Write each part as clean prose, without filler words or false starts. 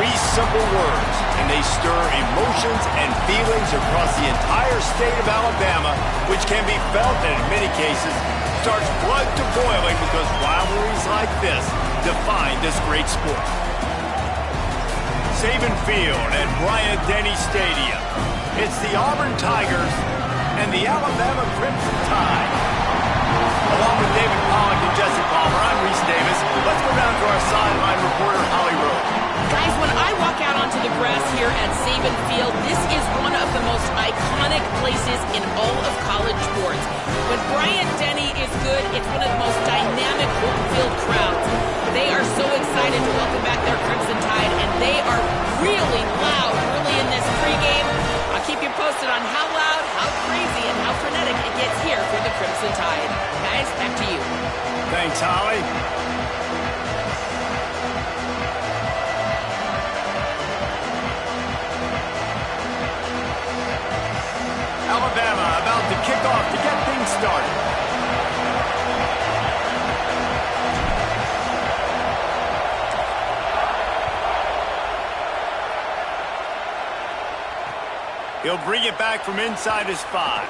Three simple words, and they stir emotions and feelings across the entire state of Alabama, which can be felt and in many cases starts blood to boiling because rivalries like this define this great sport. Saban Field at Bryant-Denny Stadium. It's the Auburn Tigers and the Alabama Crimson Tide. Along with David Pollack and Jesse Palmer, I'm Reese Davis. Let's go down to our sideline reporter, Holly Rowe. Guys, when I walk out onto the grass here at Saban Field, this is one of the most iconic places in all of college sports. When Bryant-Denny is good, it's one of the most dynamic home field crowds. They are so excited to welcome back their Crimson Tide, and they are really loud early in this pregame. I'll keep you posted on how loud, how crazy, and how frenetic it gets here for the Crimson Tide. Guys, back to you. Thanks, Holly. Alabama about to kick off to get things started. He'll bring it back from inside his 5.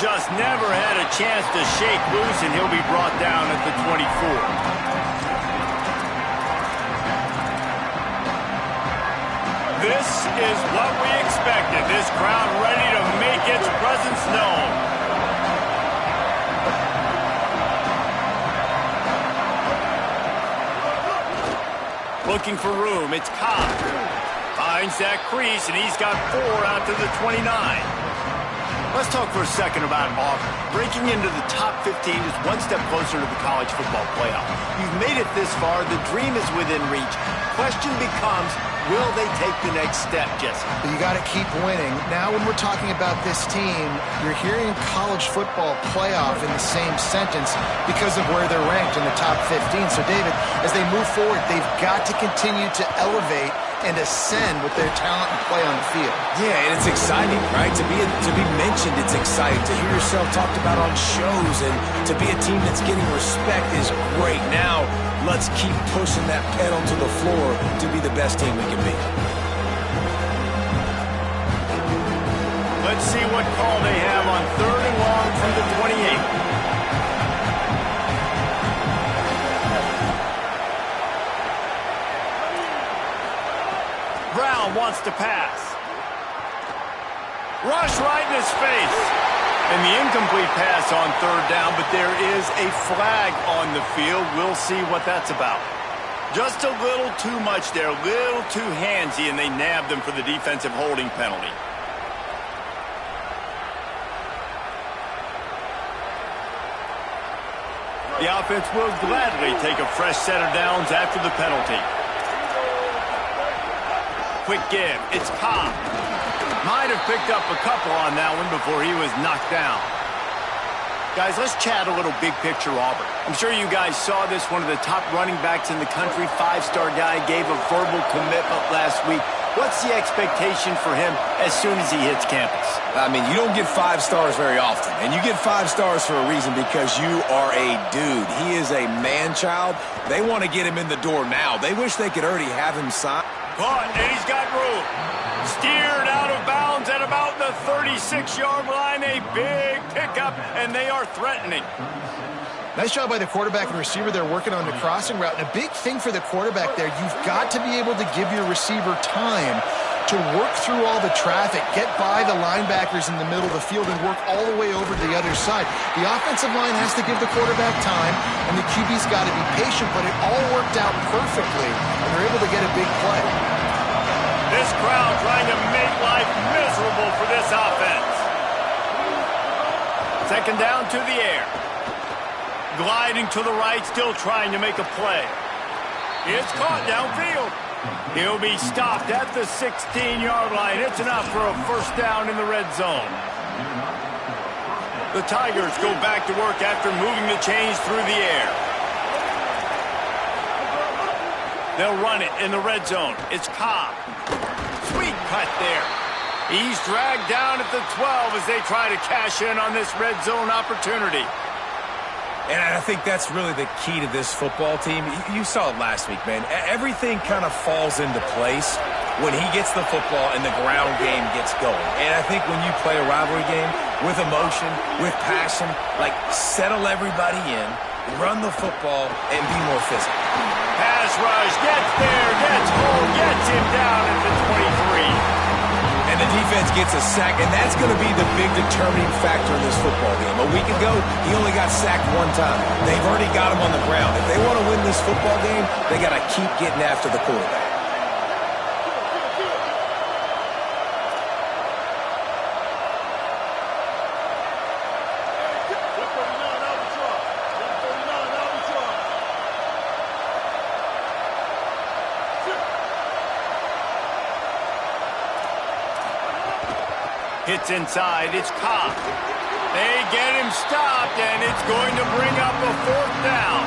Just never had a chance to shake loose, and he'll be brought down at the 24. This is what we expected. This crowd ready to make its presence known. Looking for room. It's Cobb. Finds that crease, and he's got 4 out to the 29. Let's talk for a second about Auburn. Breaking into the top 15 is one step closer to the college football playoff. You've made it this far. The dream is within reach. Question becomes, will they take the next step, Jesse? You got to keep winning. Now when we're talking about this team, you're hearing college football playoff in the same sentence because of where they're ranked in the top 15. So, David, as they move forward, they've got to continue to elevate and ascend with their talent and play on the field. Yeah, and it's exciting, right? To be mentioned, it's exciting. To hear yourself talked about on shows and to be a team that's getting respect is great. Now, let's keep pushing that pedal to the floor to be the best team we can be. Let's see what call they have on 3rd and long from the 28. Brown wants to pass. Rush right in his face. And the incomplete pass on 3rd down, but there is a flag on the field. We'll see what that's about. Just a little too much there, a little too handsy, and they nabbed them for the defensive holding penalty. The offense will gladly take a fresh set of downs after the penalty. Quick give. It's Cobb. Might have picked up a couple on that one before he was knocked down. Guys, let's chat a little big picture Auburn. I'm sure you guys saw this. One of the top running backs in the country, 5-star guy, gave a verbal commitment last week. What's the expectation for him as soon as he hits campus? I mean, you don't get 5 stars very often, and you get 5 stars for a reason because you are a dude. He is a man-child. They want to get him in the door now. They wish they could already have him signed. Caught, and he's got room. Steered out of bounds at about the 36-yard line. A big pickup, and they are threatening. Nice job by the quarterback and receiver there working on the crossing route. And a big thing for the quarterback there, you've got to be able to give your receiver time to work through all the traffic, get by the linebackers in the middle of the field, and work all the way over to the other side. The offensive line has to give the quarterback time, and the QB's got to be patient, but it all worked out perfectly, and they're able to get a big play. This crowd trying to make life miserable for this offense. 2nd down to the air. Gliding to the right, still trying to make a play. It's caught downfield. He'll be stopped at the 16-yard line. It's enough for a 1st down in the red zone. The Tigers go back to work after moving the chains through the air. They'll run it in the red zone. It's Cobb. Sweet cut there. He's dragged down at the 12 as they try to cash in on this red zone opportunity. And I think that's really the key to this football team. You saw it last week, man. Everything kind of falls into place when he gets the football and the ground game gets going. And I think when you play a rivalry game with emotion, with passion, like settle everybody in, run the football, and be more physical. Pass rush, gets there, gets home, gets him down at the 23. And the defense gets a sack, and that's going to be the big determining factor in this football game. A week ago, he only got sacked one time. They've already got him on the ground. If they want to win this football game, they got to keep getting after the quarterback. Hits inside, it's Cobb. They get him stopped, and it's going to bring up a 4th down.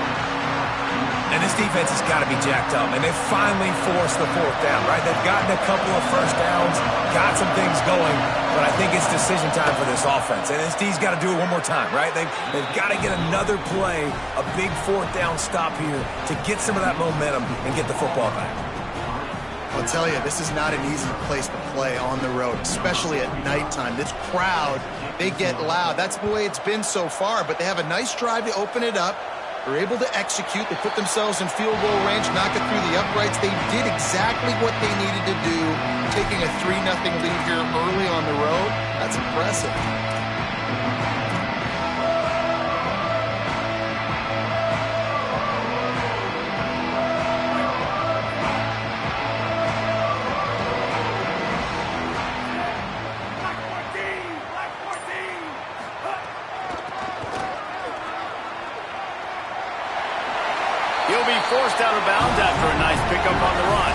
And this defense has got to be jacked up, and they finally forced the 4th down, right? They've gotten a couple of first downs, got some things going, but I think it's decision time for this offense. And this D's got to do it one more time, right? They've got to get another play, a big 4th down stop here to get some of that momentum and get the football back. I'll tell you, this is not an easy place to play on the road, especially at nighttime. This crowd, they get loud. That's the way it's been so far, but they have a nice drive to open it up. They're able to execute. They put themselves in field goal range, knock it through the uprights. They did exactly what they needed to do, taking a 3-0 lead here early on the road. That's impressive. He'll be forced out of bounds after a nice pickup on the run.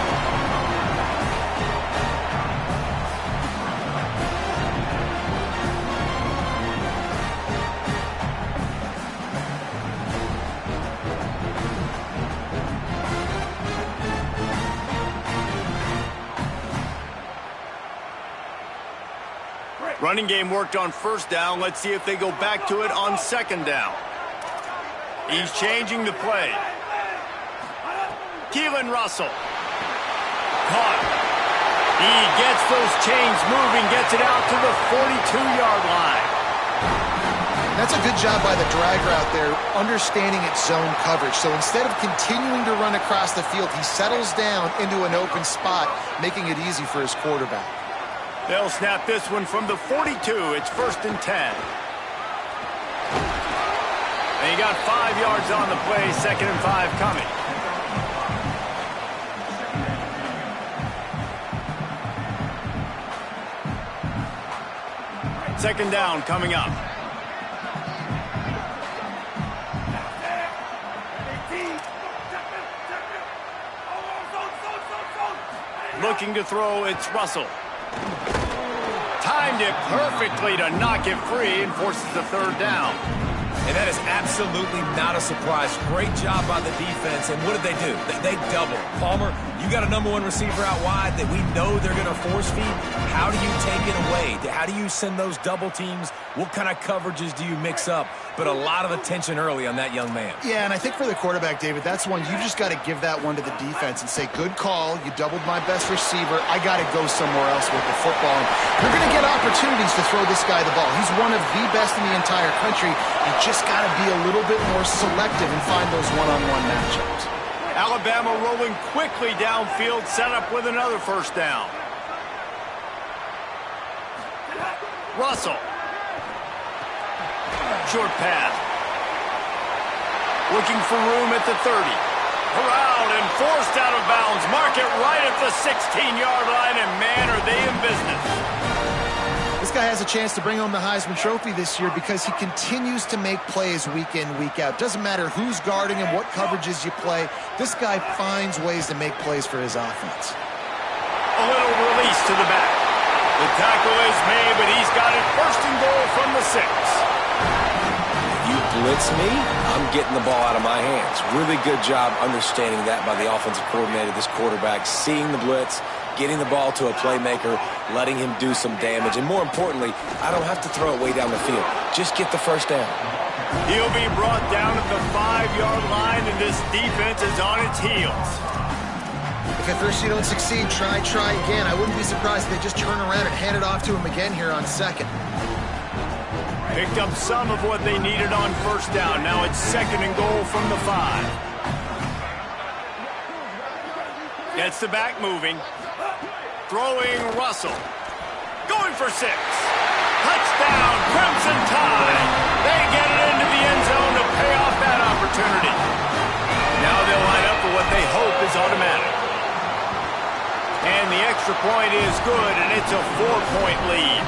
Running game worked on 1st down. Let's see if they go back to it on 2nd down. He's changing the play. Keelan Russell. Caught. He gets those chains moving, gets it out to the 42-yard line. That's a good job by the drag route there, understanding its zone coverage. So instead of continuing to run across the field, he settles down into an open spot, making it easy for his quarterback. They'll snap this one from the 42. It's 1st and 10. And he got 5 yards on the play, 2nd and 5 coming. Second down coming up. Looking to throw, it's Russell. Timed it perfectly to knock it free and forces the 3rd down. And that is absolutely not a surprise. Great job by the defense. And what did they do? They doubled. Palmer, you got a #1 receiver out wide that we know they're going to force feed. How do you take it away? How do you send those double teams? What kind of coverages do you mix up? But a lot of attention early on that young man. Yeah, and I think for the quarterback, David, that's one you just got to give that one to the defense and say, good call. You doubled my best receiver. I got to go somewhere else with the football. And you're going to get opportunities to throw this guy the ball. He's one of the best in the entire country. You just got to be a little bit more selective and find those one-on-one matchups. Alabama rolling quickly downfield, set up with another 1st down. Russell. Short pass. Looking for room at the 30. Corralled and forced out of bounds. Mark it right at the 16-yard line, and man, are they in business. This guy has a chance to bring home the Heisman Trophy this year because he continues to make plays week in, week out. Doesn't matter who's guarding him, what coverages you play. This guy finds ways to make plays for his offense. A little release to the back. The tackle is made, but he's got it 1st and goal from the 6. You blitz me, I'm getting the ball out of my hands. Really good job understanding that by the offensive coordinator, this quarterback, seeing the blitz, getting the ball to a playmaker, letting him do some damage. And more importantly, I don't have to throw it way down the field. Just get the 1st down. He'll be brought down at the 5-yard line, and this defense is on its heels. If at first you don't succeed, try again. I wouldn't be surprised if they just turn around and hand it off to him again here on second. Picked up some of what they needed on first down. Now it's 2nd and goal from the 5. Gets the back moving. Throwing Russell. Going for 6. Touchdown, Crimson Tide. They get it into the end zone to pay off that opportunity. Now they'll line up for what they hope is automatic. And the extra point is good, and it's a 4-point lead.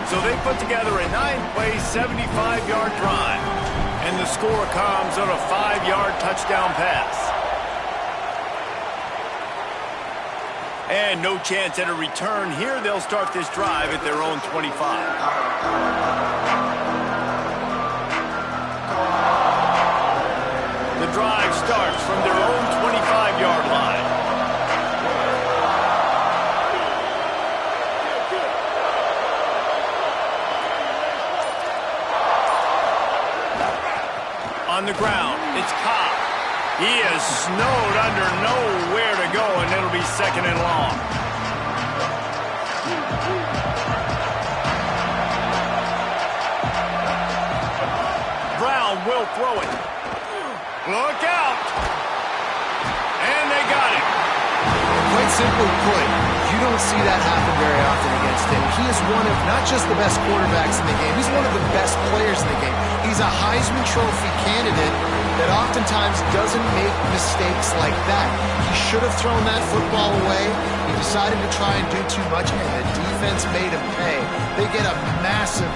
So they put together a 9-play, 75-yard drive. And the score comes on a 5-yard touchdown pass. And no chance at a return here. They'll start this drive at their own 25. The drive starts from their own 25-yard line. On the ground, it's Cobb. He is snowed under, nowhere to go, and it'll be 2nd and long. Brown will throw it. Look out! And they got it. Quite simply put, you don't see that happen very often against him. He is one of not just the best quarterbacks in the game, he's one of the best players in the game. He's a Heisman Trophy candidate that oftentimes doesn't make mistakes like that. He should have thrown that football away. He decided to try and do too much, and the defense made him pay. They get a massive,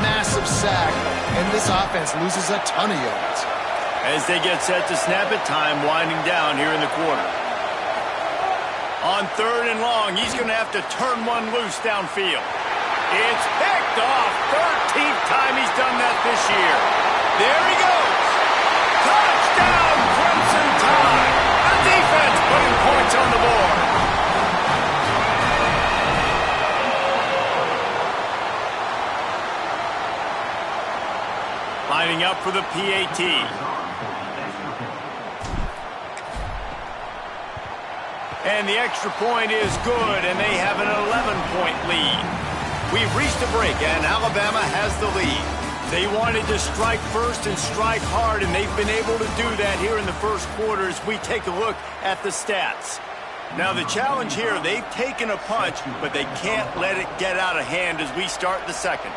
massive sack, and this offense loses a ton of yards. As they get set to snap it, time winding down here in the quarter. On 3rd and long, he's going to have to turn one loose downfield. It's picked off. 13th time he's done that this year. There he goes. Touchdown, Crimson Tide. The defense putting points on the board. Lining up for the PAT. And the extra point is good, and they have an 11-point lead. We've reached a break, and Alabama has the lead. They wanted to strike first and strike hard, and they've been able to do that here in the first quarter as we take a look at the stats. Now, the challenge here, they've taken a punch, but they can't let it get out of hand as we start the second.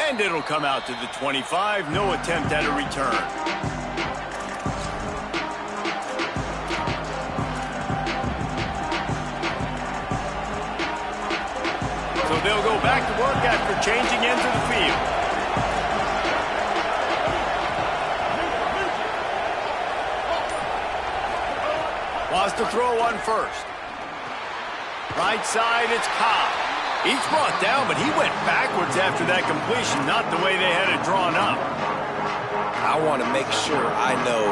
And it'll come out to the 25. No attempt at a return. So they'll go back to work after changing into the field. Wants to throw one first. Right side, it's Cobb. He's brought down, but he went backwards after that completion, not the way they had it drawn up. I want to make sure I know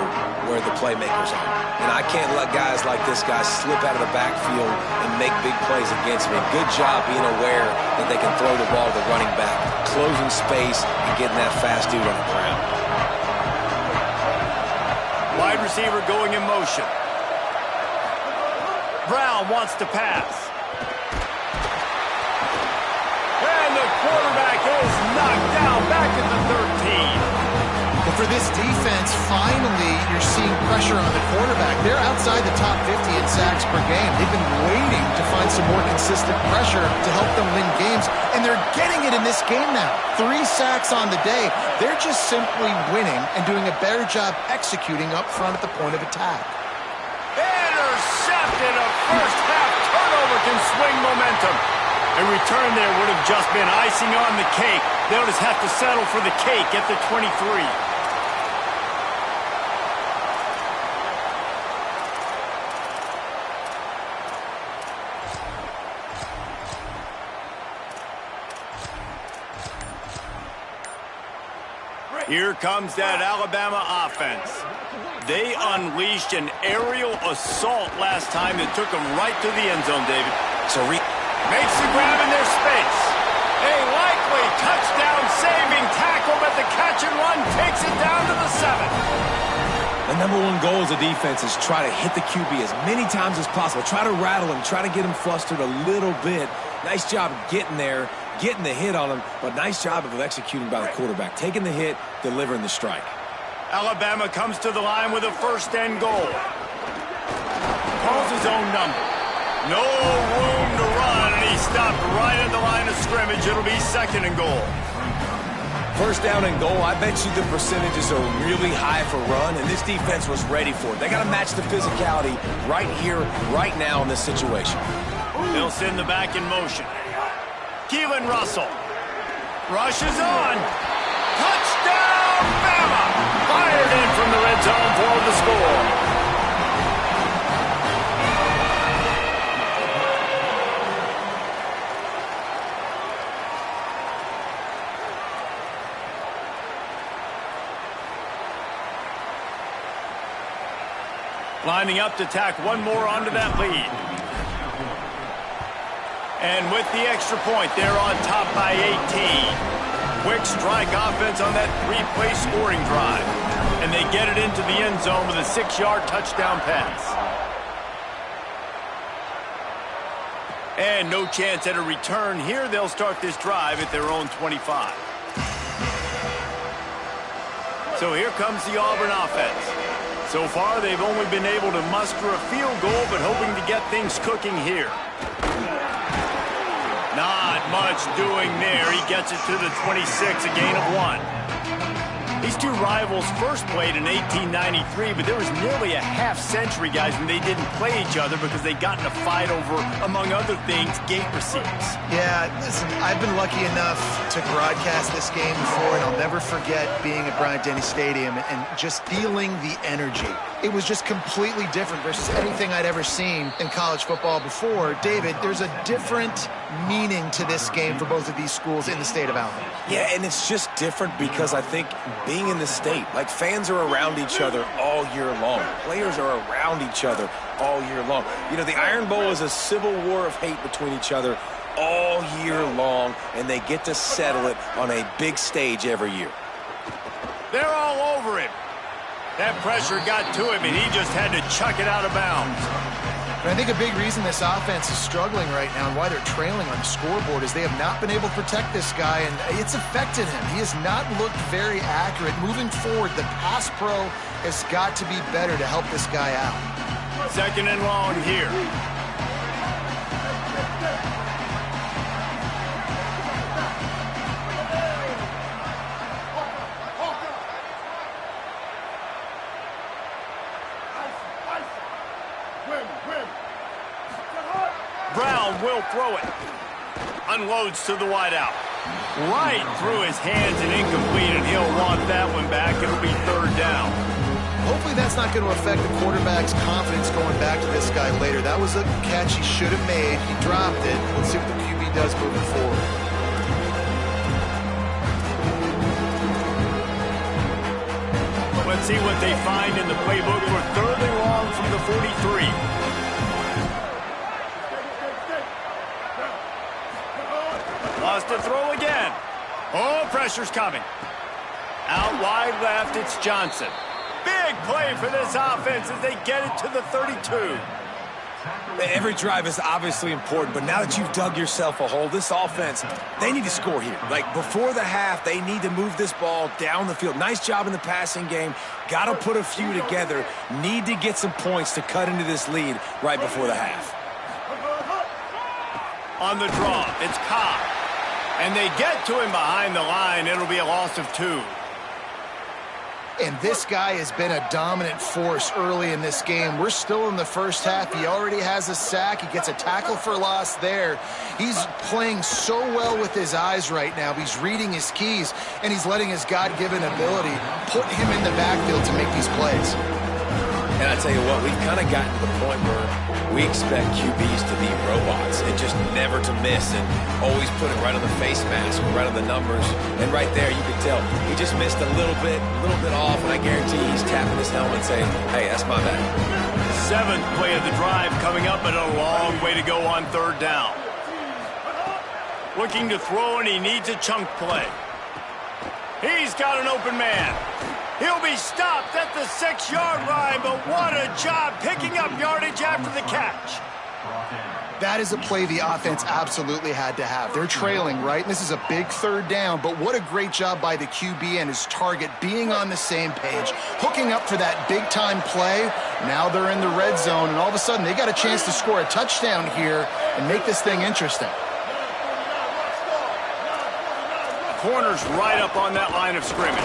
where the playmakers are. And I can't let guys like this guy slip out of the backfield and make big plays against me. Good job being aware that they can throw the ball to the running back, closing space, and getting that fast dude on the ground. Wide receiver going in motion. Brown wants to pass. And the quarterback is knocked down back at the 13. But for this defense, finally, you're seeing pressure on the quarterback. They're outside the top 50 in sacks per game. They've been waiting to find some more consistent pressure to help them win games, and they're getting it in this game now. 3 sacks on the day. They're just simply winning and doing a better job executing up front at the point of attack. Intercepted. A first-half turnover can swing momentum. A return there would have just been icing on the cake. They'll just have to settle for the cake at the 23. Here comes that Alabama offense. They unleashed an aerial assault last time that took them right to the end zone, David. Makes the grab in their space. A likely touchdown-saving tackle, but the catch and run takes it down to the 7. The number one goal as a defense is try to hit the QB as many times as possible. Try to rattle him. Try to get him flustered a little bit. Nice job getting there, getting the hit on him, but nice job of executing by the quarterback. Taking the hit, delivering the strike. Alabama comes to the line with a first and goal. Calls his own number. No room to run, and he stopped right at the line of scrimmage. It'll be second and goal. First down and goal, I bet you the percentages are really high for run, and this defense was ready for it. They got to match the physicality right here, right now in this situation. They'll send the back in motion. Keelan Russell rushes on. Touchdown, Bama! Fired in from the red zone for the score. Lining up to tack one more onto that lead. And with the extra point, they're on top by 18. Quick strike offense on that three-play scoring drive. And they get it into the end zone with a 6-yard touchdown pass. And no chance at a return here. They'll start this drive at their own 25. So here comes the Auburn offense. So far, they've only been able to muster a field goal, but hoping to get things cooking here. Not much doing there. He gets it to the 26, a gain of 1. These two rivals first played in 1893, but there was nearly a half-century, guys, when they didn't play each other because they got in a fight over, among other things, gate receipts. Yeah, listen, I've been lucky enough to broadcast this game before, and I'll never forget being at Bryant-Denny Stadium and just feeling the energy. It was just completely different versus anything I'd ever seen in college football before. David, there's a different meaning to this game for both of these schools in the state of Alabama. Yeah, and it's just different because I think being in the state, like fans are around each other all year long. Players are around each other all year long. You know, the Iron Bowl is a civil war of hate between each other all year long, and they get to settle it on a big stage every year. They're all over him. That pressure got to him, and he just had to chuck it out of bounds. But I think a big reason this offense is struggling right now and why they're trailing on the scoreboard is they have not been able to protect this guy, and it's affected him. He has not looked very accurate. Moving forward, the pass pro has got to be better to help this guy out. Second and long here. Brown will throw it. Unloads to the wideout. Right through his hands and incomplete, and he'll want that one back. It'll be third down. Hopefully that's not going to affect the quarterback's confidence going back to this guy later. That was a catch he should have made. He dropped it. Let's see what the QB does moving forward. Let's see what they find in the playbook for third and long from the 43. Lost to throw again. Oh, pressure's coming. Out wide left, it's Johnson. Big play for this offense as they get it to the 32. Every drive is obviously important, but now that you've dug yourself a hole, this offense, they need to score here. Like, before the half, they need to move this ball down the field. Nice job in the passing game. Got to put a few together. Need to get some points to cut into this lead right before the half. On the draw, it's Cobb. And they get to him behind the line. It'll be a loss of 2. And this guy has been a dominant force early in this game. We're still in the first half. He already has a sack. He gets a tackle for loss there. He's playing so well with his eyes right now. He's reading his keys, and he's letting his God-given ability put him in the backfield to make these plays. And I tell you what, we've kind of gotten to the point where we expect QBs to be robots and just never to miss and always put it right on the face mask or right on the numbers. And right there, you can tell he just missed a little bit off, and I guarantee he's tapping his helmet saying, hey, that's my bad. 7th play of the drive coming up, but a long way to go on 3rd down. Looking to throw, and he needs a chunk play. He's got an open man. He'll be stopped at the 6-yard line, but what a job picking up yardage after the catch. That is a play the offense absolutely had to have. They're trailing, right? And this is a big 3rd down, but what a great job by the QB and his target being on the same page, hooking up for that big-time play. Now they're in the red zone, and all of a sudden they got a chance to score a touchdown here and make this thing interesting. Corner's right up on that line of scrimmage.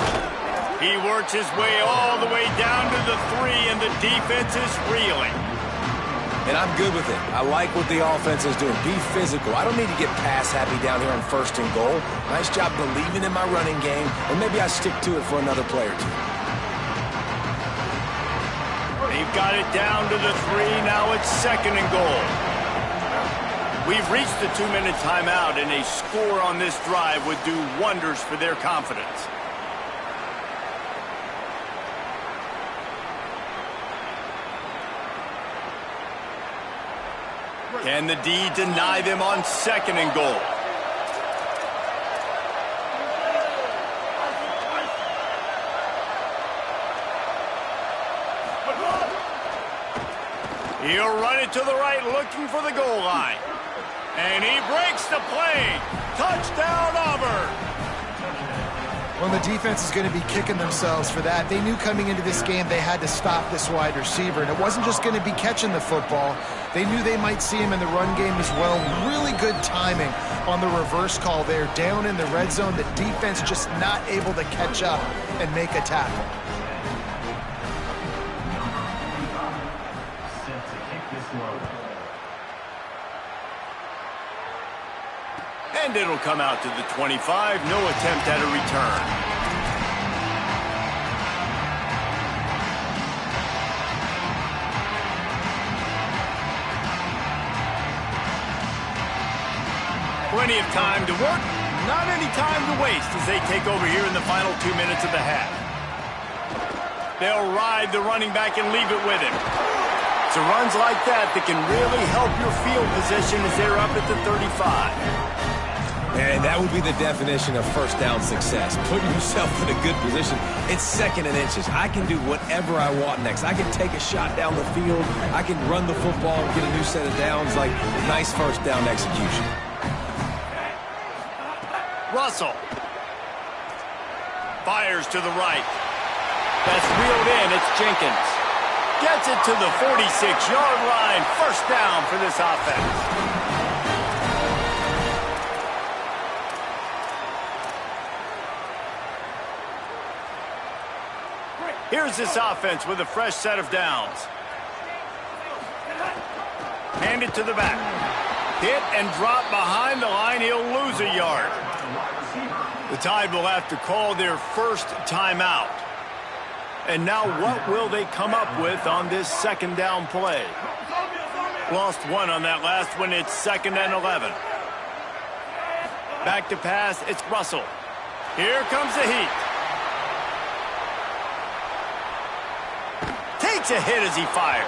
He works his way all the way down to the 3, and the defense is reeling. And I'm good with it. I like what the offense is doing. Be physical. I don't need to get pass happy down here on 1st and goal. Nice job believing in my running game, and maybe I stick to it for another play or two. They've got it down to the 3. Now it's 2nd and goal. We've reached the 2-minute timeout, and a score on this drive would do wonders for their confidence. Can the D deny them on 2nd and goal? He'll run it to the right, looking for the goal line. And he breaks the play. Touchdown, Auburn. Well, the defense is going to be kicking themselves for that. They knew coming into this game they had to stop this wide receiver, and it wasn't just going to be catching the football. They knew they might see him in the run game as well. Really good timing on the reverse call there. Down in the red zone, the defense just not able to catch up and make a tackle. And it'll come out to the 25. No attempt at a return. Plenty of time to work. Not any time to waste as they take over here in the final 2 minutes of the half. They'll ride the running back and leave it with him. It's runs like that that can really help your field position as they're up at the 35. And that would be the definition of 1st down success. Putting yourself in a good position. It's 2nd and inches. I can do whatever I want next. I can take a shot down the field. I can run the football and get a new set of downs. Like, nice 1st down execution. Russell. Fires to the right. That's reeled in. It's Jenkins. Gets it to the 46-yard line. 1st down for this offense. Here's this offense with a fresh set of downs. Hand it to the back. Hit and drop behind the line. He'll lose a yard. The Tide will have to call their 1st timeout. And now what will they come up with on this 2nd down play? Lost 1 on that last one. It's 2nd and 11. Back to pass. It's Russell. Here comes the heat. Takes a hit as he fires.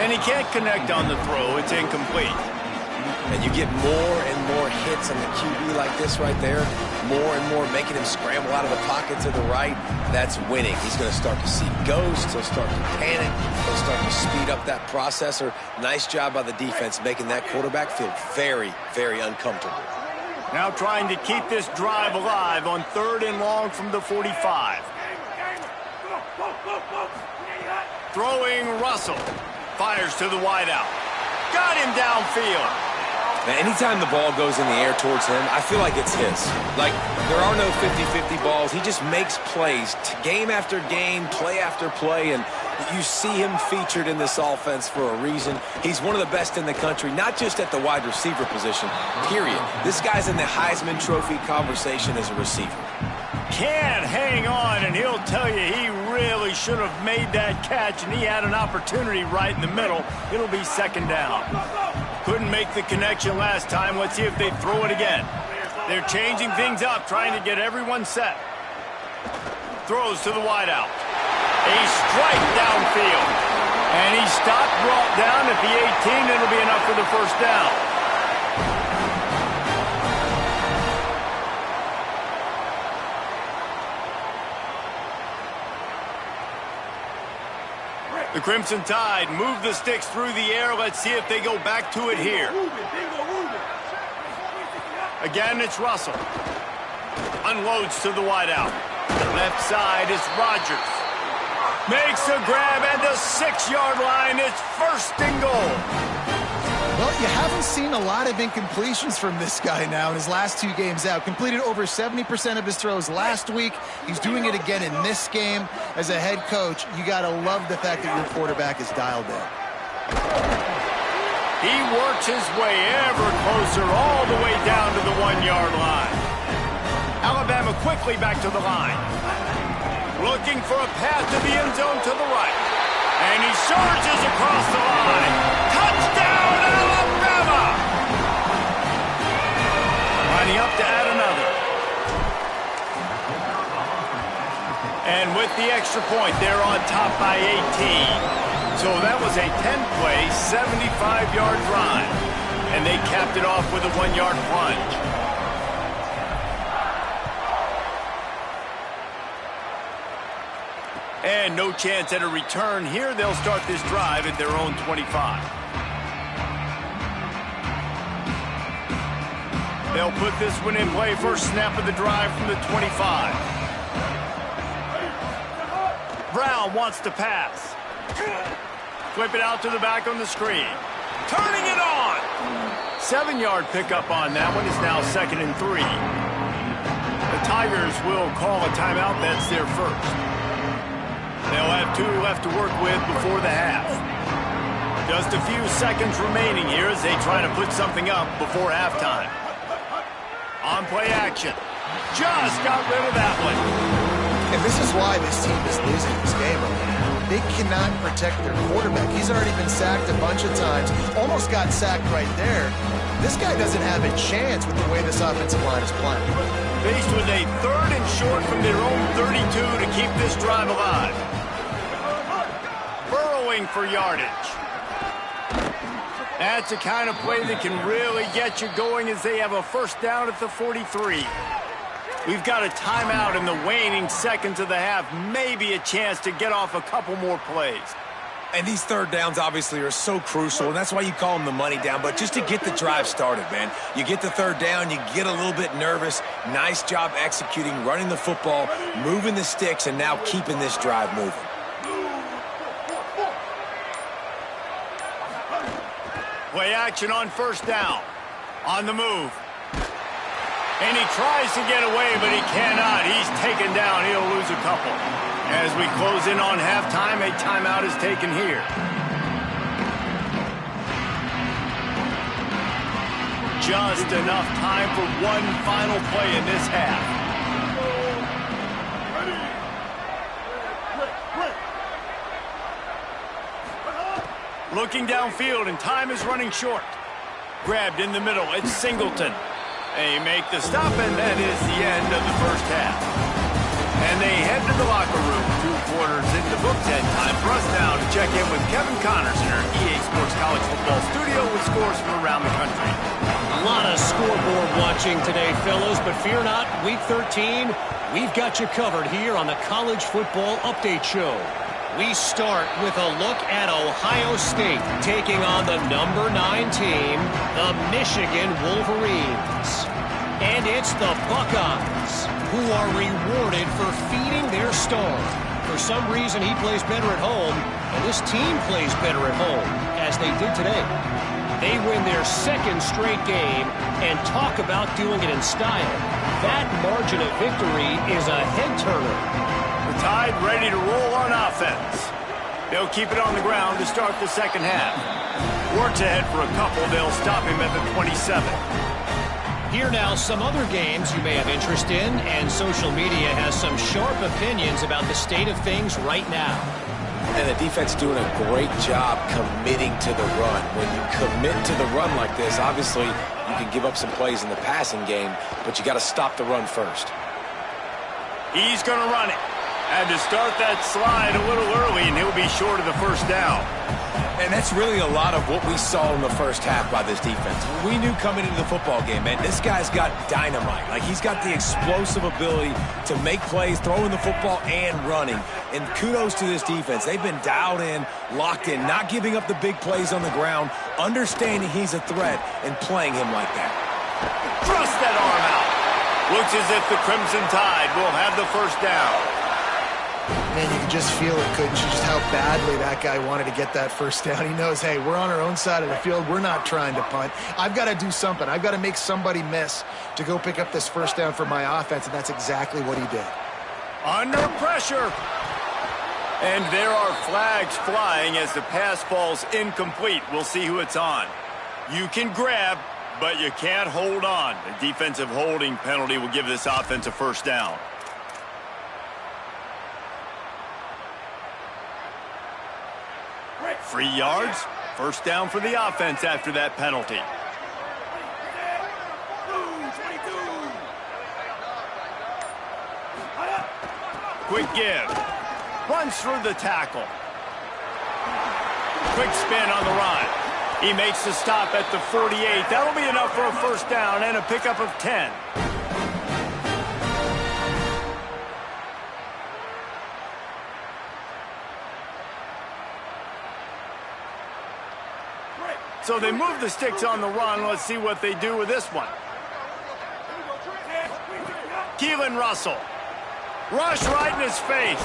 And he can't connect on the throw. It's incomplete. And you get more and more hits on the QB like this right there. More and more making him scramble out of the pocket to the right. That's winning. He's going to start to see ghosts. He'll start to panic. He'll start to speed up that processor. Nice job by the defense making that quarterback feel very, very uncomfortable. Now trying to keep this drive alive on 3rd and long from the 45. Throwing Russell. Fires to the wideout. Got him downfield. Now, anytime the ball goes in the air towards him, I feel like it's his. Like, there are no 50-50 balls. He just makes plays, game after game, play after play, and you see him featured in this offense for a reason. He's one of the best in the country, not just at the wide receiver position, period. This guy's in the Heisman Trophy conversation as a receiver. Can't hang on, and he'll tell you he really should have made that catch, and he had an opportunity right in the middle. It'll be second down. Couldn't make the connection last time. Let's see if they throw it again. They're changing things up, trying to get everyone set. Throws to the wideout. A strike downfield. And he stopped, brought down at the 18. It'll be enough for the first down. The Crimson Tide move the sticks through the air. Let's see if they go back to it here. Again, it's Russell. Unloads to the wideout. Left side is Rodgers. Makes a grab at the 6-yard line. It's first and goal. Well, you haven't seen a lot of incompletions from this guy now in his last 2 games out. Completed over 70% of his throws last week. He's doing it again in this game. As a head coach, you got to love the fact that your quarterback is dialed in. He works his way ever closer all the way down to the 1-yard line. Alabama quickly back to the line. Looking for a path to the end zone to the right. And he surges across the line. Touchdown, Alabama! Lining up to add another. And with the extra point, they're on top by 18. So that was a 10-play, 75-yard drive. And they capped it off with a 1-yard plunge. And no chance at a return here. They'll start this drive at their own 25. They'll put this one in play. First snap of the drive from the 25. Brown wants to pass. Flip it out to the back on the screen. Turning it on. 7-yard pickup on that one. Is now 2nd and 3. The Tigers will call a timeout. That's their first. They'll have 2 left to work with before the half. Just a few seconds remaining here as they try to put something up before halftime. On play action. Just got rid of that one. And this is why this team is losing this game right now. They cannot protect their quarterback. He's already been sacked a bunch of times. Almost got sacked right there. This guy doesn't have a chance with the way this offensive line is playing. Faced with a 3rd and short from their own 32 to keep this drive alive. Burrowing for yardage. That's a kind of play that can really get you going as they have a first down at the 43. We've got a timeout in the waning seconds of the half. Maybe a chance to get off a couple more plays. And these 3rd downs obviously are so crucial, and that's why you call them the money down. But just to get the drive started, man, you get the 3rd down, you get a little bit nervous. Nice job executing, running the football, moving the sticks, and now keeping this drive moving. Play action on first down. On the move. And he tries to get away, but he cannot. He's taken down. He'll lose a couple. As we close in on halftime, a timeout is taken here. Just enough time for one final play in this half. Looking downfield, and time is running short. Grabbed in the middle. It's Singleton. They make the stop, and that is the end of the first half. And they head to the locker room. 2 quarters into books, and time for us now to check in with Kevin Connors in our EA Sports College Football studio with scores from around the country. A lot of scoreboard watching today, fellas, but fear not, Week 13, we've got you covered here on the College Football Update Show. We start with a look at Ohio State taking on the number 9 team, the Michigan Wolverines. And it's the Buckeyes who are rewarded for feeding their star. For some reason, he plays better at home, and this team plays better at home, as they did today. They win their 2nd straight game, and talk about doing it in style. That margin of victory is a head-turner. The Tide ready to roll on offense. They'll keep it on the ground to start the second half. Works ahead for a couple. They'll stop him at the 27. Here now, some other games you may have interest in, and social media has some sharp opinions about the state of things right now. And the defense doing a great job committing to the run. When you commit to the run like this, obviously you can give up some plays in the passing game, but you got to stop the run first. He's going to run it. Had to start that slide a little early, and he'll be short of the first down. And that's really a lot of what we saw in the first half by this defense. We knew coming into the football game, man, this guy's got dynamite. Like, he's got the explosive ability to make plays, throwing the football and running. And kudos to this defense. They've been dialed in, locked in, not giving up the big plays on the ground, understanding he's a threat, and playing him like that. Thrust that arm out. Looks as if the Crimson Tide will have the first down. Man, you can just feel it, couldn't you? Just how badly that guy wanted to get that first down. He knows, hey, we're on our own side of the field. We're not trying to punt. I've got to do something. I've got to make somebody miss to go pick up this first down for my offense, and that's exactly what he did. Under pressure. And there are flags flying as the pass falls incomplete. We'll see who it's on. You can grab, but you can't hold on. The defensive holding penalty will give this offense a first down. Free yards, first down for the offense after that penalty. Quick give. Runs through the tackle. Quick spin on the run. He makes the stop at the 48. That'll be enough for a first down and a pickup of 10. So they move the sticks on the run. Let's see what they do with this one. Keelan Russell. Rush right in his face.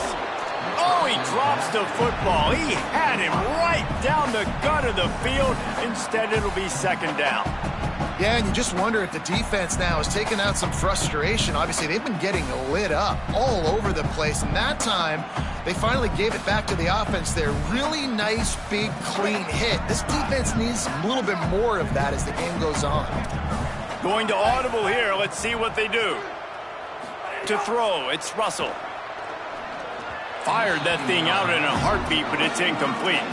Oh, he drops the football. He had him right down the gut of the field. Instead, it'll be second down. Yeah, and you just wonder if the defense now is taking out some frustration. Obviously, they've been getting lit up all over the place. And that time, they finally gave it back to the offense there. Really nice, big, clean hit. This defense needs a little bit more of that as the game goes on. Going to audible here. Let's see what they do. To throw, it's Russell. Fired that thing out in a heartbeat, but it's incomplete.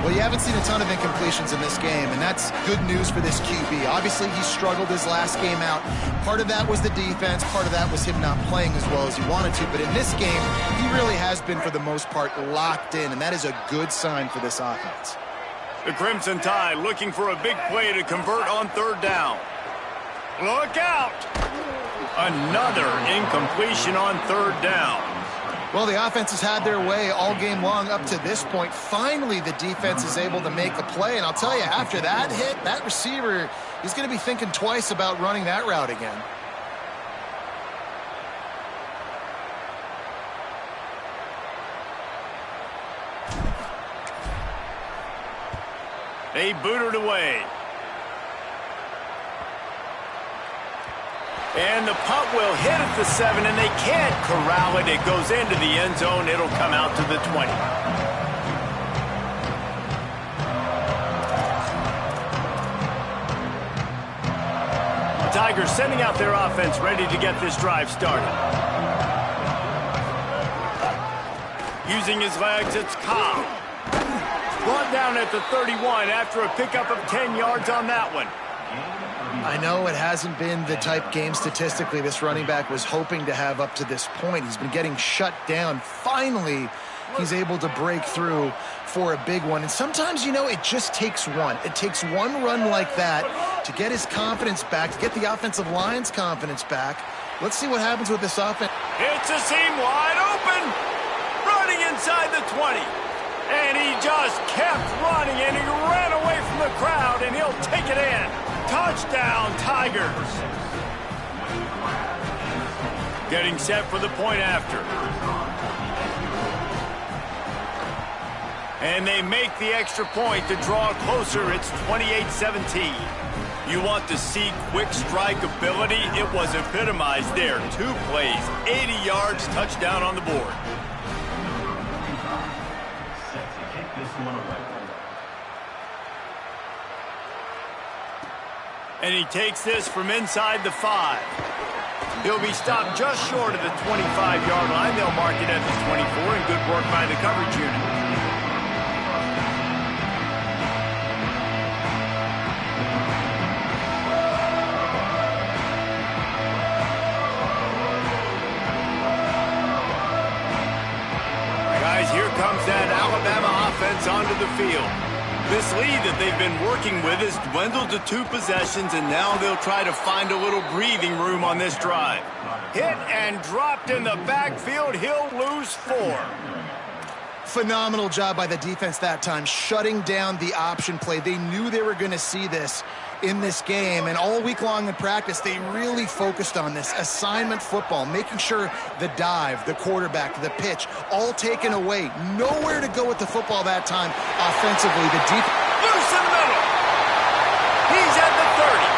Well, you haven't seen a ton of incompletions in this game, and that's good news for this QB. Obviously, he struggled his last game out. Part of that was the defense. Part of that was him not playing as well as he wanted to. But in this game, he really has been, for the most part, locked in, and that is a good sign for this offense. The Crimson Tide looking for a big play to convert on third down. Look out! Another incompletion on third down. Well, the offense has had their way all game long up to this point. Finally, the defense is able to make a play. And I'll tell you, after that hit, that receiver, he's going to be thinking twice about running that route again. They booted away. And the punt will hit at the 7, and they can't corral it. It goes into the end zone. It'll come out to the 20. The Tigers sending out their offense, ready to get this drive started. Using his legs, it's Cobb. Brought down at the 31 after a pickup of 10 yards on that one. I know it hasn't been the type game statistically this running back was hoping to have up to this point. He's been getting shut down. Finally, he's able to break through for a big one. And sometimes, you know, it just takes one. It takes one run like that to get his confidence back, to get the offensive line's confidence back. Let's see what happens with this offense. It's a seam wide open. Running inside the 20. And he just kept running, and he ran away from the crowd, and he'll take it in. Touchdown, Tigers. Getting set for the point after. And they make the extra point to draw closer. It's 28-17. You want to see quick strike ability? It was epitomized there. 2 plays, 80 yards, touchdown on the board. And he takes this from inside the 5. He'll be stopped just short of the 25-yard line. They'll mark it at the 24, and good work by the coverage unit. Guys, here comes that Alabama offense onto the field. This lead that they've been working with has dwindled to 2 possessions, and now they'll try to find a little breathing room on this drive. Hit and dropped in the backfield. He'll lose 4. Phenomenal job by the defense that time, shutting down the option play. They knew they were going to see this in this game, and all week long in practice, they really focused on this assignment football, making sure the dive, the quarterback, the pitch, all taken away. Nowhere to go with the football that time offensively. The deep loose in the middle. He's at the 30.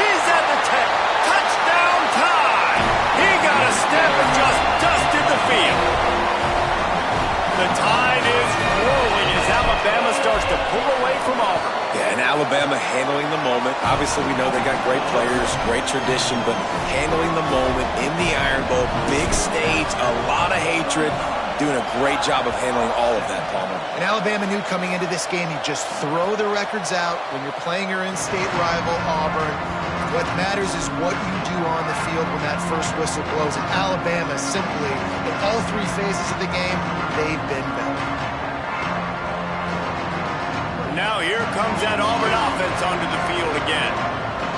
He's at the 10. Touchdown time. He got a step and just dusted the field. The tide is rolling as Alabama starts to pull away from Auburn. Yeah, and Alabama handling the moment. Obviously, we know they got great players, great tradition, but handling the moment in the Iron Bowl, big stage, a lot of hatred, doing a great job of handling all of that, Palmer. And Alabama knew coming into this game, you just throw the records out when you're playing your in-state rival, Auburn. What matters is what you do on the field when that first whistle blows. And Alabama simply, in all 3 phases of the game, they've been better. Now here comes that Auburn offense onto the field again.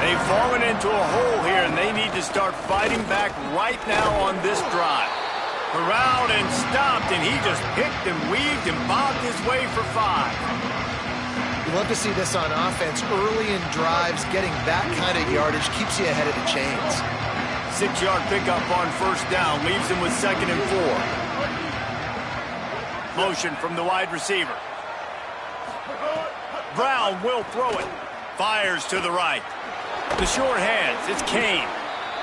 They've fallen into a hole here, and they need to start fighting back right now on this drive. Corralled and stopped, and he just picked and weaved and bobbed his way for 5. You love to see this on offense. Early in drives, getting that kind of yardage keeps you ahead of the chains. 6-yard pickup on first down, leaves him with 2nd and 4. Motion from the wide receiver. Brown will throw it. Fires to the right. The short hands, it's Kane.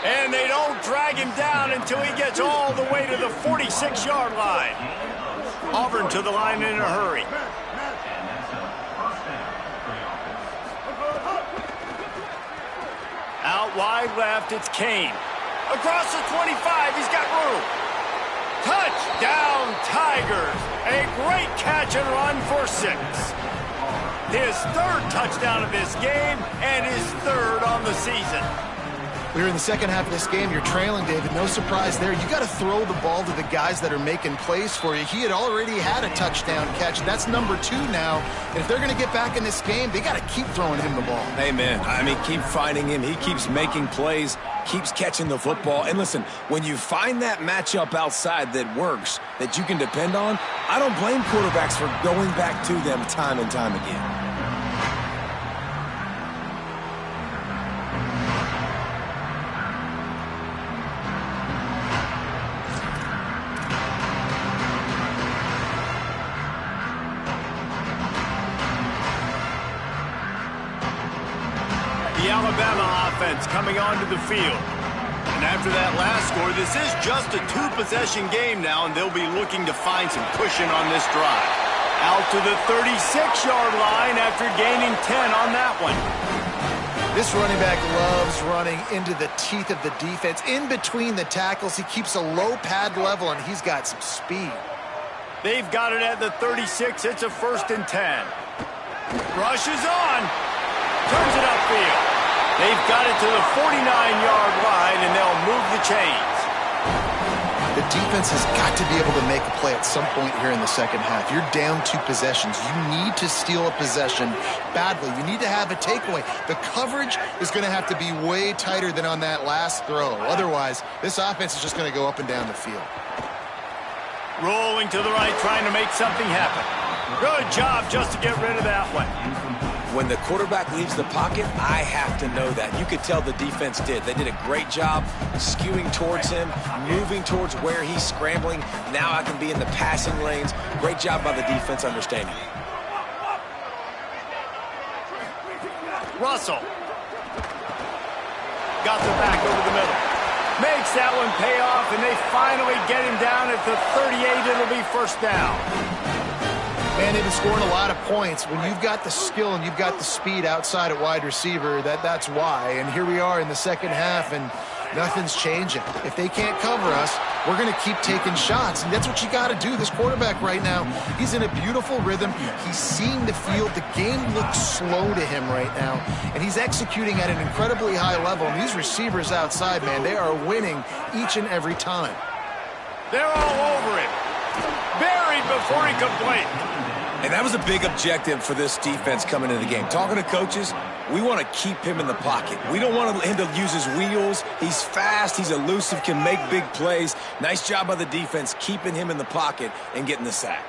And they don't drag him down until he gets all the way to the 46-yard line. Auburn to the line in a hurry. Out wide left, it's Kane. Across the 25, he's got room. Touchdown, Tigers. A great catch and run for 6. His 3rd touchdown of this game and his 3rd on the season. We're in the second half of this game. You're trailing, David. No surprise there. You got to throw the ball to the guys that are making plays for you. He had already had a touchdown catch. That's number 2 now. And if they're going to get back in this game, they got to keep throwing him the ball. Amen. I mean, keep finding him. He keeps making plays, keeps catching the football. And listen, when you find that matchup outside that works, that you can depend on, I don't blame quarterbacks for going back to them time and time again. The Alabama offense coming onto the field. And after that last score, this is just a 2-possession game now, and they'll be looking to find some cushion on this drive. Out to the 36-yard line after gaining 10 on that one. This running back loves running into the teeth of the defense. In between the tackles, he keeps a low pad level, and he's got some speed. They've got it at the 36. It's a 1st and 10. Rushes on. Turns it upfield. They've got it to the 49-yard line, and they'll move the chains. The defense has got to be able to make a play at some point here in the second half. You're down 2 possessions. You need to steal a possession badly. You need to have a takeaway. The coverage is going to have to be way tighter than on that last throw. Otherwise, this offense is just going to go up and down the field. Rolling to the right, trying to make something happen. Good job just to get rid of that one. When the quarterback leaves the pocket, I have to know that. You could tell the defense did. They did a great job skewing towards him, moving towards where he's scrambling. Now I can be in the passing lanes. Great job by the defense understanding. Russell. Got the back over the middle. Makes that one pay off, and they finally get him down at the 38. It'll be 1st down. Man, they've been scoring a lot of points. When you've got the skill and you've got the speed outside at wide receiver, that's why. And here we are in the second half, and nothing's changing. If they can't cover us, we're going to keep taking shots, and that's what you got to do. This quarterback right now, he's in a beautiful rhythm. He's seeing the field. The game looks slow to him right now, and he's executing at an incredibly high level. And these receivers outside, man, they are winning each and every time. They're all over him. Buried before he could blink. And that was a big objective for this defense coming into the game. Talking to coaches, we want to keep him in the pocket. We don't want him to use his wheels. He's fast, he's elusive, can make big plays. Nice job by the defense keeping him in the pocket and getting the sack.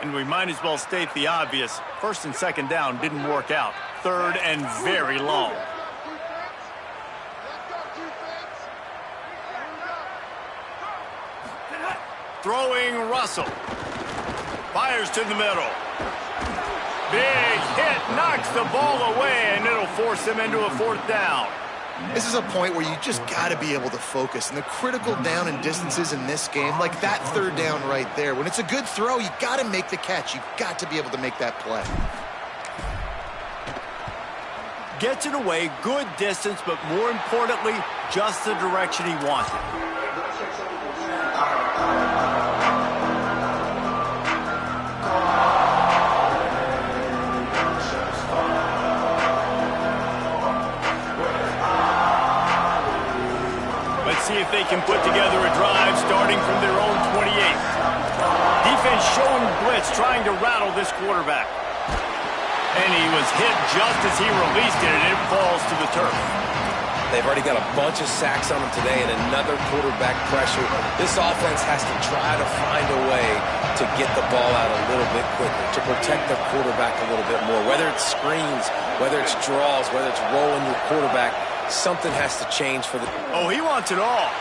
And we might as well state the obvious. First and second down didn't work out. Third and very long. Throwing Russell. Fires to the middle. Big hit, knocks the ball away, and it'll force them into a fourth down. This is a point where you just got to be able to focus. And the critical down and distances in this game, like that third down right there, when it's a good throw, you got to make the catch. You got to be able to make that play. Gets it away, good distance, but more importantly, just the direction he wanted. See if they can put together a drive starting from their own 28. Defense showing blitz, trying to rattle this quarterback. And he was hit just as he released it, and it falls to the turf. They've already got a bunch of sacks on them today and another quarterback pressure. This offense has to try to find a way to get the ball out a little bit quicker, to protect their quarterback a little bit more. Whether it's screens, whether it's draws, whether it's rolling your quarterback, something has to change for the... Oh, he wants it all.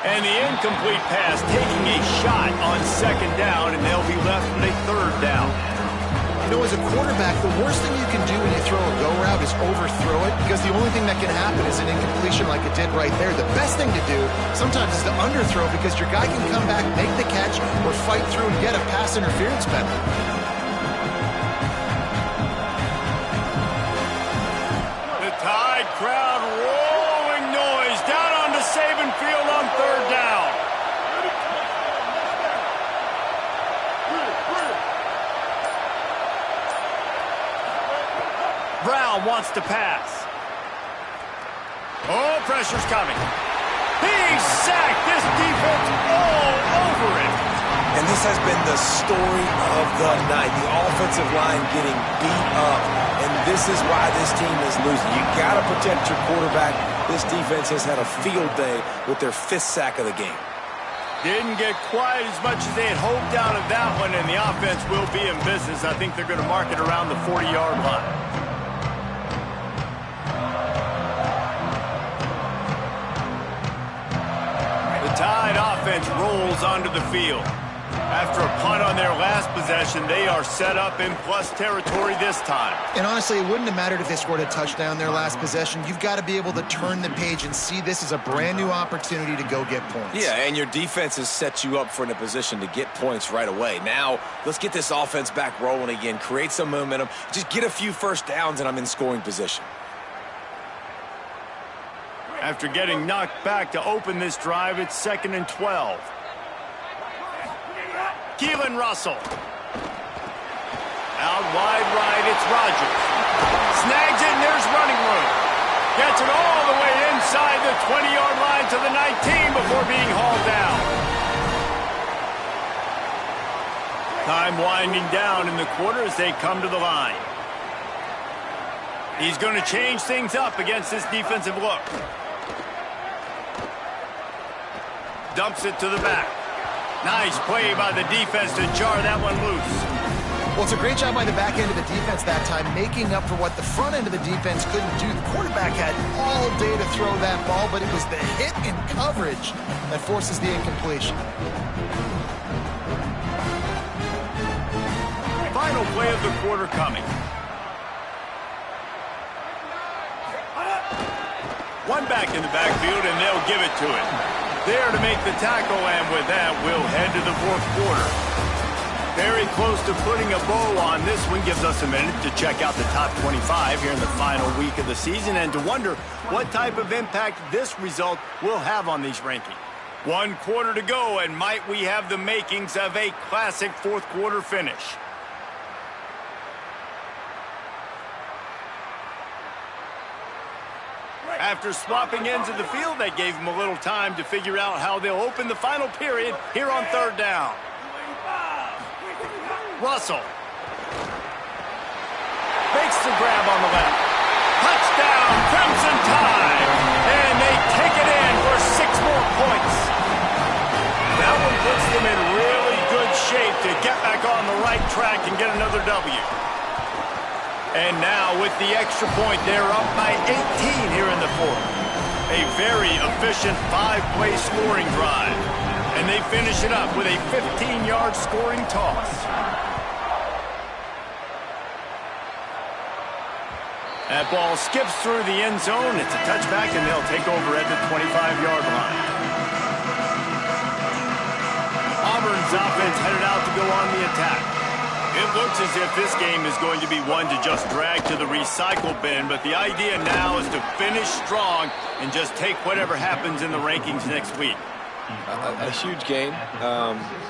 And the incomplete pass taking a shot on second down, and they'll be left with a third down. You know, as a quarterback, the worst thing you can do when you throw a go route is overthrow it, because the only thing that can happen is an incompletion like it did right there. The best thing to do sometimes is to underthrow, because your guy can come back, make the catch, or fight through and get a pass interference penalty. Crowd rolling noise down onto Saban Field on third down. Brown wants to pass. Oh, pressure's coming. He's sacked. This defense all over him. And this has been the story of the night. The offensive line getting beat up. And this is why this team is losing. You got to protect your quarterback. This defense has had a field day with their 5th sack of the game. Didn't get quite as much as they had hoped out of that one, and the offense will be in business. I think they're going to mark it around the 40-yard line. The Tide offense rolls onto the field. After a punt on their last possession, they are set up in plus territory this time. And honestly, it wouldn't have mattered if they scored a touchdown their last possession. You've got to be able to turn the page and see this as a brand new opportunity to go get points. Yeah, and your defense has set you up for in a position to get points right away. Now, let's get this offense back rolling again, create some momentum, just get a few first downs, and I'm in scoring position. After getting knocked back to open this drive, it's 2nd and 12. Keelan Russell. Out wide right, it's Rodgers. Snags it, and there's running room. Gets it all the way inside the 20-yard line to the 19 before being hauled down. Time winding down in the quarter as they come to the line. He's going to change things up against this defensive look. Dumps it to the back. Nice play by the defense to jar that one loose. Well, it's a great job by the back end of the defense that time, making up for what the front end of the defense couldn't do. The quarterback had all day to throw that ball, but it was the hit in coverage that forces the incompletion. Final play of the quarter coming. One back in the backfield, and they'll give it to him. There to make the tackle, and with that, we'll head to the fourth quarter. Very close to putting a bow on this one. Gives us a minute to check out the top 25 here in the final week of the season and to wonder what type of impact this result will have on these rankings. 1 quarter to go, and might we have the makings of a classic fourth quarter finish. After swapping ends of the field, that gave them a little time to figure out how they'll open the final period here on third down. Russell. Makes the grab on the left. Touchdown, Crimson Tide. And they take it in for 6 more points. That one puts them in really good shape to get back on the right track and get another W. And now with the extra point, they're up by 18 here in the fourth. A very efficient 5-play scoring drive. And they finish it up with a 15-yard scoring toss. That ball skips through the end zone. It's a touchback, and they'll take over at the 25-yard line. Auburn's offense headed out to go on the attack. It looks as if this game is going to be one to just drag to the recycle bin, but the idea now is to finish strong and just take whatever happens in the rankings next week. A huge game.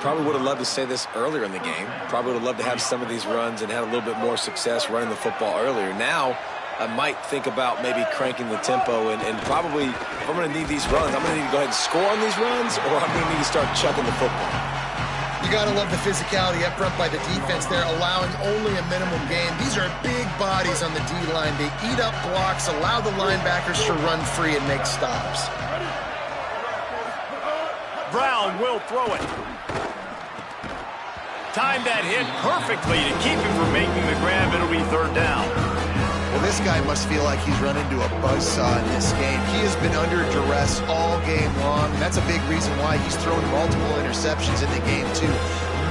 Probably would have loved to say this earlier in the game. Probably would have loved to have some of these runs and had a little bit more success running the football earlier. Now, I might think about maybe cranking the tempo and probably, if I'm going to need these runs, I'm going to need to go ahead and score on these runs, or I'm going to need to start chucking the football. You got to love the physicality up front by the defense there, allowing only a minimum gain. These are big bodies on the D-line. They eat up blocks, allow the linebackers to run free and make stops. Brown will throw it. Timed that hit perfectly to keep him from making the grab. It'll be third down. Well, this guy must feel like he's run into a buzzsaw in this game. He has been under duress all game long, and that's a big reason why he's thrown multiple interceptions in the game, too.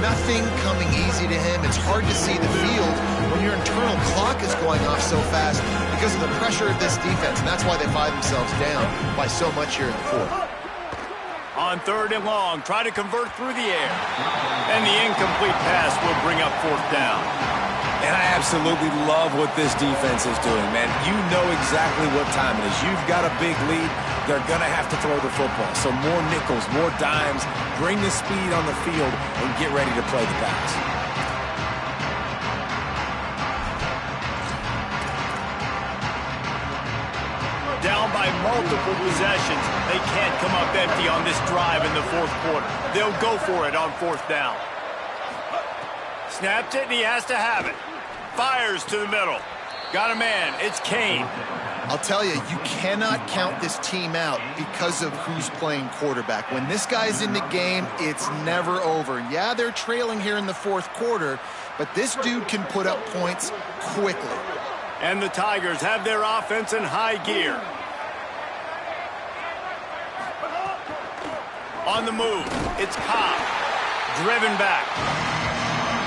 Nothing coming easy to him. It's hard to see the field when your internal clock is going off so fast because of the pressure of this defense, and that's why they find themselves down by so much here in the fourth. On third and long, try to convert through the air. And the incomplete pass will bring up fourth down. And I absolutely love what this defense is doing, man. You know exactly what time it is. You've got a big lead. They're going to have to throw the football. So more nickels, more dimes, bring the speed on the field, and get ready to play the pass. Down by multiple possessions. They can't come up empty on this drive in the fourth quarter. They'll go for it on fourth down. Snapped it, and he has to have it. Fires to the middle. Got a man. It's Kane. I'll tell you, you cannot count this team out because of who's playing quarterback. When this guy's in the game, it's never over. Yeah, they're trailing here in the fourth quarter, but this dude can put up points quickly. And the Tigers have their offense in high gear. On the move, it's Cobb. Driven back.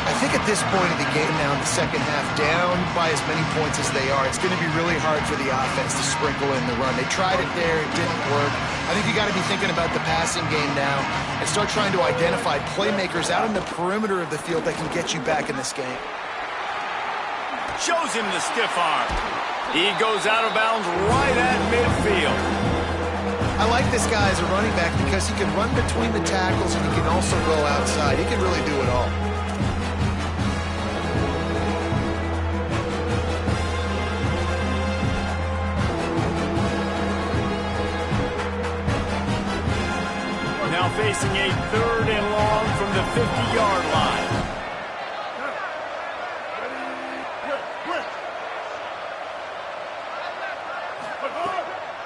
I think at this point of the game now in the second half, down by as many points as they are, it's going to be really hard for the offense to sprinkle in the run. They tried it there, it didn't work. I think you got to be thinking about the passing game now and start trying to identify playmakers out in the perimeter of the field that can get you back in this game. Shows him the stiff arm. He goes out of bounds right at midfield. I like this guy as a running back because he can run between the tackles and he can also go outside. He can really do it all. Now facing a third and long from the 50-yard line.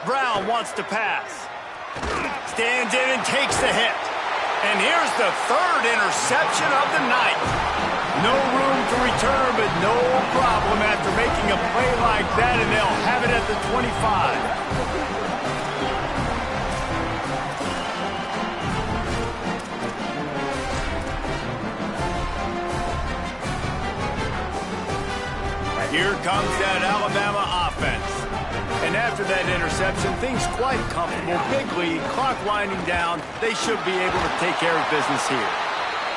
Brown wants to pass. Stands in and takes the hit. And here's the third interception of the night. No room to return, but no problem after making a play like that, and they'll have it at the 25. Here comes that Alabama offense. And after that interception, interception, things quite comfortable. Big lead, clock winding down. They should be able to take care of business here.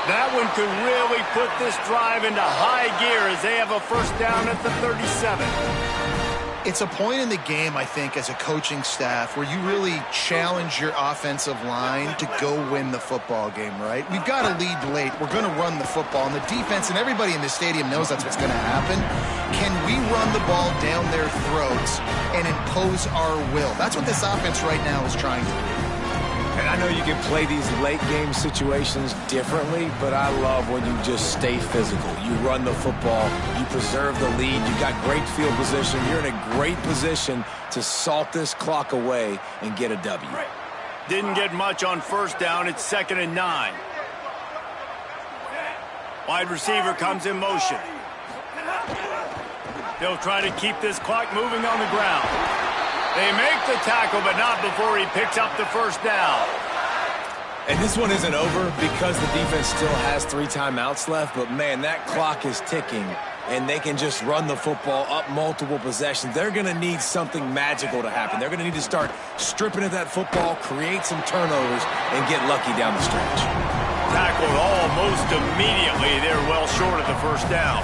That one could really put this drive into high gear as they have a first down at the 37. It's a point in the game, I think, as a coaching staff where you really challenge your offensive line to go win the football game, right? We've got to lead late. We're going to run the football. And the defense and everybody in the stadium knows that's what's going to happen. Can we run the ball down their throats and impose our will? That's what this offense right now is trying to do. And I know you can play these late game situations differently, but I love when you just stay physical. You run the football, you preserve the lead, you got great field position. You're in a great position to salt this clock away and get a W. Didn't get much on first down. It's 2nd and 9. Wide receiver comes in motion. They'll try to keep this clock moving on the ground. They make the tackle, but not before he picks up the first down. And this one isn't over because the defense still has 3 timeouts left, but man, that clock is ticking, and they can just run the football up multiple possessions. They're going to need something magical to happen. They're going to need to start stripping at that football, create some turnovers, and get lucky down the stretch. Tackled almost immediately. They're well short of the first down.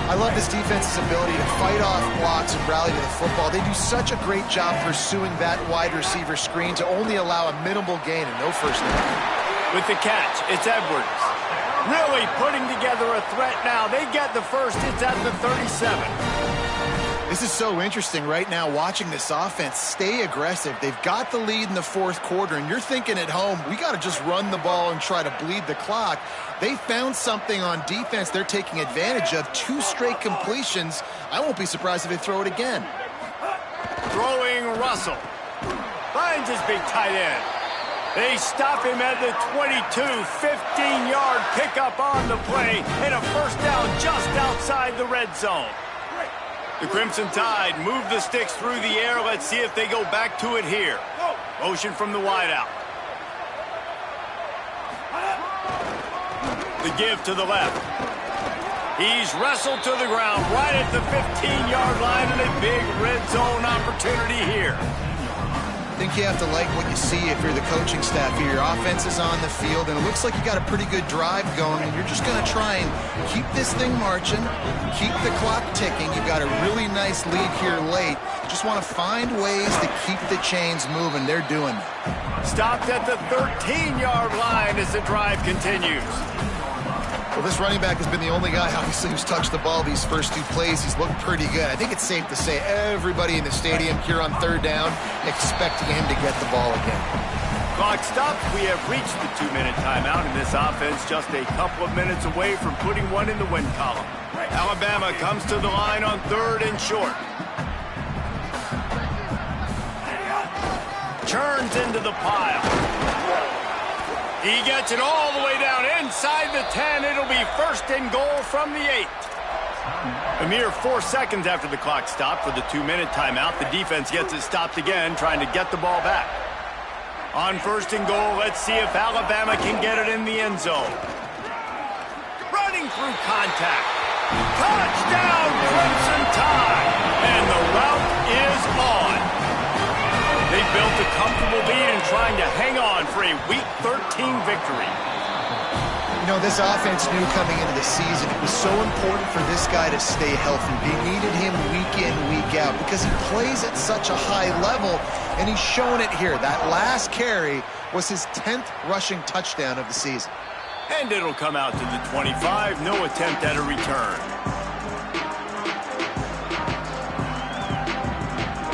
I love this defense's ability to fight off blocks and rally to the football. They do such a great job pursuing that wide receiver screen to only allow a minimal gain and no first down. With the catch, it's Edwards. Really putting together a threat now. They get the first. It's at the 37. This is so interesting right now watching this offense stay aggressive. They've got the lead in the fourth quarter, and you're thinking at home, we got to just run the ball and try to bleed the clock. They found something on defense they're taking advantage of. 2 straight completions. I won't be surprised if they throw it again. Throwing Russell. Finds his big tight end. They stop him at the 22, 15-yard pickup on the play, and a first down just outside the red zone. The Crimson Tide move the sticks through the air. Let's see if they go back to it here. Motion from the wideout. The give to the left. He's wrestled to the ground right at the 15-yard line, and a big red zone opportunity here. I think you have to like what you see if you're the coaching staff here. Your offense is on the field, and it looks like you got a pretty good drive going, and you're just going to try and keep this thing marching, keep the clock ticking. You've got a really nice lead here late. Just want to find ways to keep the chains moving. They're doing that. Stopped at the 13-yard line as the drive continues. Well, this running back has been the only guy, obviously, who's touched the ball these first 2 plays. He's looked pretty good. I think it's safe to say everybody in the stadium here on 3rd down expecting him to get the ball again. Clock stopped. We have reached the 2-minute timeout, and this offense just a couple of minutes away from putting one in the win column. Alabama comes to the line on 3rd and short. Turns into the pile. He gets it all the way down inside the 10. It'll be 1st and goal from the 8. A mere 4 seconds after the clock stopped for the 2-minute timeout, the defense gets it stopped again, trying to get the ball back. On 1st and goal, let's see if Alabama can get it in the end zone. Running through contact. Touchdown, Crimson Tide! And the route is on. They built a comfortable lead and trying to hang on for a Week 13 victory. You know, this offense knew coming into the season it was so important for this guy to stay healthy. They needed him week in, week out because he plays at such a high level, and he's shown it here. That last carry was his 10th rushing touchdown of the season. And it'll come out to the 25. No attempt at a return.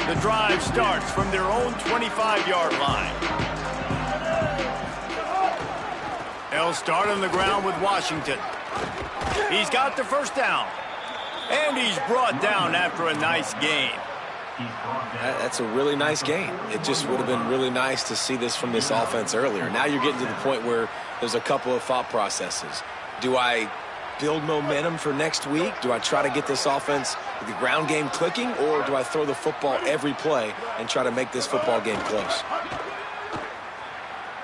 The drive starts from their own 25-yard line. They'll start on the ground with Washington. He's got the first down. And he's brought down after a nice gain. That's a really nice game. It just would have been really nice to see this from this offense earlier. Now you're getting to the point where there's a couple of thought processes. Do I build momentum for next week? Do I try to get this offense, the ground game clicking, or do I throw the football every play and try to make this football game close?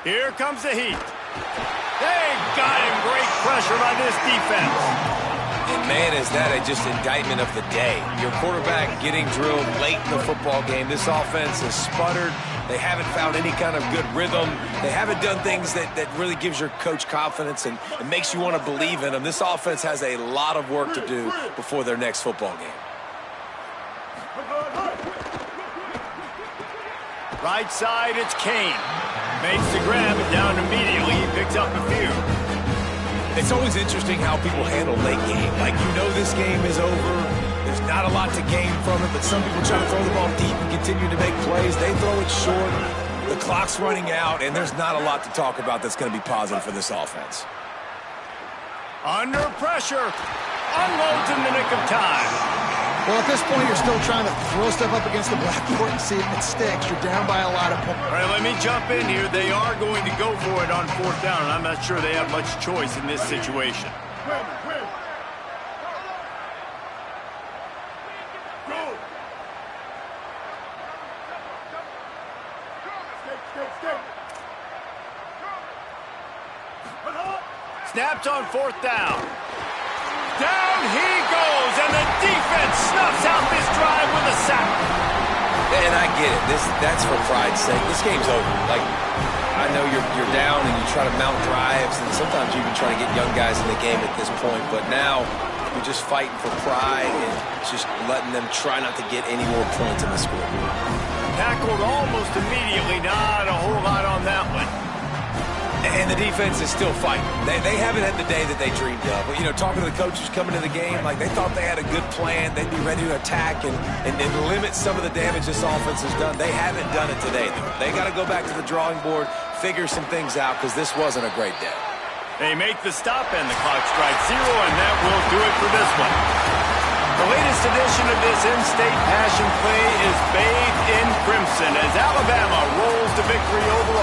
Here comes the heat. They got him. Great pressure by this defense. And Man, is that just indictment of the day. Your quarterback getting drilled late in the football game. This offense has sputtered. They haven't found any kind of good rhythm. They haven't done things that really gives your coach confidence and makes you want to believe in them. This offense has a lot of work to do before their next football game. Right side, it's Kane. Makes the grab and down immediately. He picks up a few. It's always interesting how people handle late game. Like, you know this game is over. There's not a lot to gain from it, but some people try to throw the ball deep and continue to make plays. They throw it short. The clock's running out, and there's not a lot to talk about that's going to be positive for this offense. Under pressure. Unloads in the nick of time. Well, at this point, you're still trying to throw stuff up against the blackboard and see if it sticks. You're down by a lot of points. All right, let me jump in here. They are going to go for it on 4th down, and I'm not sure they have much choice in this situation. Snaps on 4th down. Down he goes, and the defense snuffs out this drive with a sack. And I get it. That's for pride's sake. This game's over. Like, I know you're down and you try to mount drives, and sometimes you even try to get young guys in the game at this point. But now you're just fighting for pride and just letting them try not to get any more points in the scoreboard. Tackled almost immediately. Not a whole lot on that one. And the defense is still fighting. They haven't had the day that they dreamed of. But, you know, talking to the coaches coming to the game, like, they thought they had a good plan. They'd be ready to attack and limit some of the damage this offense has done. They haven't done it today, though. They got to go back to the drawing board, figure some things out, because this wasn't a great day. They make the stop, and the clock strikes 0, and that will do it for this one. The latest edition of this in-state passion play is bathed in crimson as Alabama rolls to victory overall.